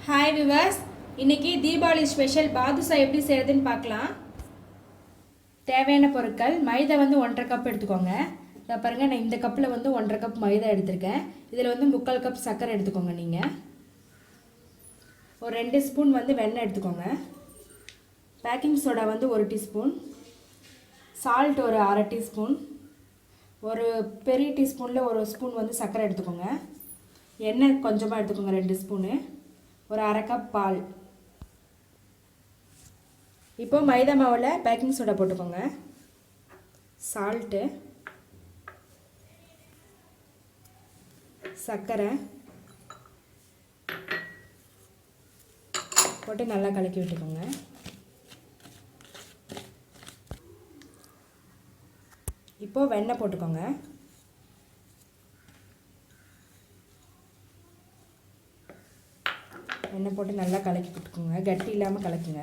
Hi viewers, இன்றைக்கி Deepavali special பாதுஷா எப்படி செய்கிறதுன்னு பார்க்கலாம். தேவையான பொருட்கள்: மைதா வந்து 1.5 கப் எடுத்துக்கோங்க. இதை பாருங்கள், நான் இந்த கப்பில் வந்து 1.5 கப் மைதா எடுத்திருக்கேன். இதில் வந்து 3/4 கப் சர்க்கரை எடுத்துக்கோங்க. நீங்கள் ஒரு 2 ஸ்பூன் வந்து வெண்ணெய் எடுத்துக்கோங்க. பேக்கிங் சோடா வந்து 1 டீஸ்பூன், சால்ட் ஒரு 1/2 டீஸ்பூன், ஒரு பெரிய டீஸ்பூனில் 1 ஸ்பூன் வந்து சர்க்கரை எடுத்துக்கோங்க. எண்ணெய் கொஞ்சமாக எடுத்துக்கோங்க, 2 ஸ்பூனு, ஒரு 1/2 கப் பால். இப்போ மைதா மாவில் பேக்கிங் சோடா போட்டுக்கோங்க, சால்ட்டு, சர்க்கரை போட்டு நல்லா கலக்கி விட்டுக்கோங்க. இப்போது வெண்ணெய் போட்டுக்கோங்க. எண்ணெய் போட்டு நல்லா கலக்கி விட்டுக்கோங்க, கட்டி இல்லாமல் கலக்குங்க.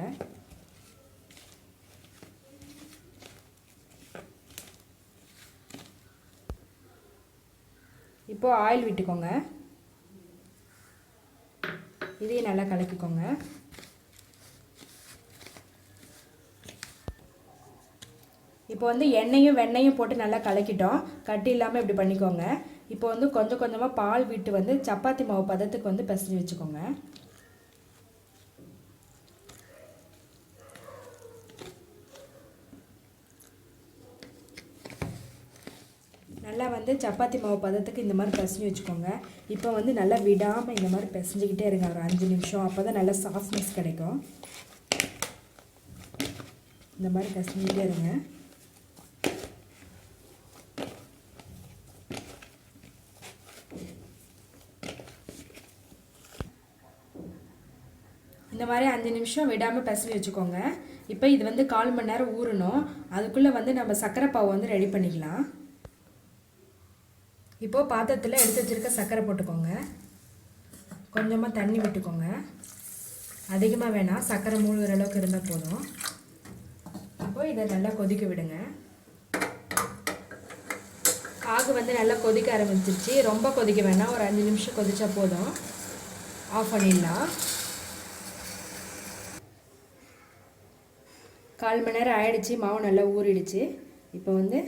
இப்போது ஆயில் விட்டுக்கோங்க, இதையும் நல்லா கலக்கிக்கோங்க. இப்போ வந்து எண்ணெயும் வெண்ணெயும் போட்டு நல்லா கலக்கிட்டோம். கட்டி இல்லாமல் இப்படி பண்ணிக்கோங்க. இப்போ வந்து கொஞ்சம் கொஞ்சமாக பால் விட்டு வந்து சப்பாத்தி மாவு பதத்துக்கு வந்து பிசைஞ்சு வச்சுக்கோங்க. நல்லா வந்து சப்பாத்தி மாவு பதத்துக்கு இந்த மாதிரி பிசைஞ்சு வச்சுக்கோங்க. இப்போ வந்து நல்லா விடாமல் இந்த மாதிரி பிசைஞ்சிக்கிட்டே இருங்க, ஒரு 5 நிமிஷம். அப்போ தான் நல்லா சாஃப்ட்னஸ் கிடைக்கும். இந்த மாதிரி பிசைஞ்சிக்கிட்டே இருங்க. இந்த மாதிரி 5 நிமிஷம் விடாமல் பிசைஞ்சு வச்சுக்கோங்க. இப்போ இது வந்து 1/4 மணி நேரம் ஊறணும். அதுக்குள்ளே வந்து நம்ம சர்க்கரை பாவு வந்து ரெடி பண்ணிக்கலாம். இப்போது பாத்திரத்தில் எடுத்து வச்சுருக்க சர்க்கரை போட்டுக்கோங்க. கொஞ்சமாக தண்ணி விட்டுக்கோங்க, அதிகமாக வேணாம், சர்க்கரை மூழ்கிற அளவுக்கு இருந்தால் போதும். இப்போது இதை நல்லா கொதிக்க விடுங்க. பாகு வந்து நல்லா கொதிக்க ஆரம்பிச்சிருச்சு. ரொம்ப கொதிக்க வேணாம், ஒரு 5 நிமிஷம் கொதிச்சா போதும். ஆஃப் பண்ணிடலாம். 1/4 மணி நேரம் ஆயிடுச்சு, மாவு நல்லா ஊறிடுச்சு. இப்போ வந்து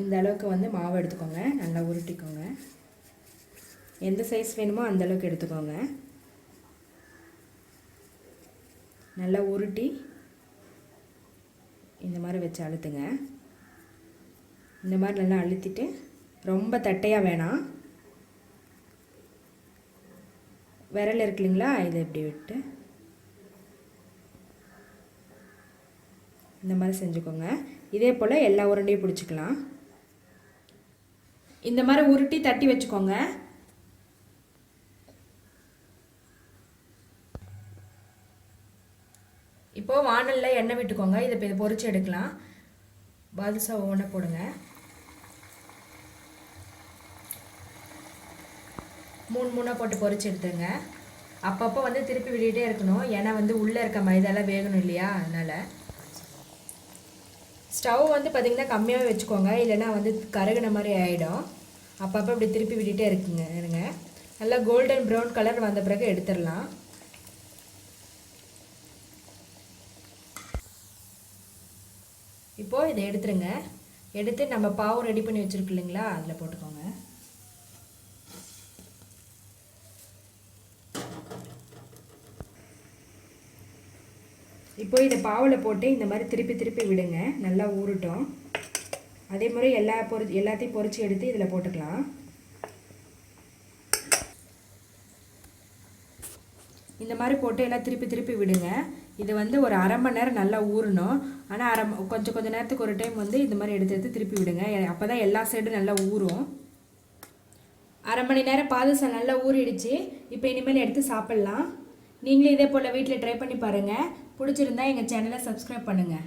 இந்த அளவுக்கு வந்து மாவு எடுத்துக்கோங்க, நல்லா உருட்டிக்கோங்க. எந்த சைஸ் வேணுமோ அந்த அளவுக்கு எடுத்துக்கோங்க. நல்லா உருட்டி இந்த மாதிரி வச்சு அழுத்துங்க. இந்த மாதிரி நல்லா அழுத்திட்டு, ரொம்ப தட்டையாக வேணாம், விரல் இருக்கு இல்லைங்களா, இதை இப்படி விட்டு இந்த மாதிரி செஞ்சுக்கோங்க. இதே போல் எல்லா உருண்டையும் பிடிச்சிக்கலாம். இந்த மாதிரி உருட்டி தட்டி வச்சுக்கோங்க. இப்போது வானலில் எண்ணெய் விட்டுக்கோங்க. இதை பொரிச்சு எடுக்கலாம். பாதுஷா ஒவ்வொன்றா போடுங்க. 3 போட்டு பொரிச்சு எடுத்துங்க. அப்பப்போ வந்து திருப்பி விட்டுட்டே இருக்கணும், ஏன்னா வந்து உள்ளே இருக்க மைதாலாம் வேகணும் இல்லையா, அதனால். ஸ்டவ் வந்து பார்த்திங்கன்னா கம்மியாக வச்சுக்கோங்க, இல்லைன்னா வந்து கருகின மாதிரி ஆகிடும். அப்பப்போ இப்படி திருப்பி விட்டுட்டே இருங்க. நல்லா கோல்டன் ப்ரௌன் கலர் வந்த பிறகு எடுத்துடலாம். இப்போது இதை எடுத்துருங்க. எடுத்து நம்ம பாவு ரெடி பண்ணி வச்சுருக்கு இல்லைங்களா, அதில் போட்டுக்கோங்க. இப்போ இதை பாவில் போட்டு இந்த மாதிரி திருப்பி திருப்பி விடுங்க, நல்லா ஊறட்டும். அதே மாதிரி எல்லாத்தையும் பொரிச்சு எடுத்து இதில் போட்டுக்கலாம். இந்த மாதிரி போட்டு எல்லாம் திருப்பி திருப்பி விடுங்க. இது வந்து ஒரு 1/2 மணி நேரம் நல்லா ஊறணும். ஆனால் கொஞ்சம் நேரத்துக்கு ஒரு டைம் வந்து இந்த மாதிரி எடுத்து திருப்பி விடுங்க. அப்போ தான் எல்லா சைடும் நல்லா ஊறும். 1/2 மணி நேரம் பாதுஷா நல்லா ஊறிடுச்சு. இப்போ இனிமேல் எடுத்து சாப்பிட்லாம். நீங்களும் இதே போல் வீட்டில் ட்ரை பண்ணி பாருங்கள். பிடிச்சிருந்தா எங்கள் சேனலை சப்ஸ்கிரைப் பண்ணுங்கள்.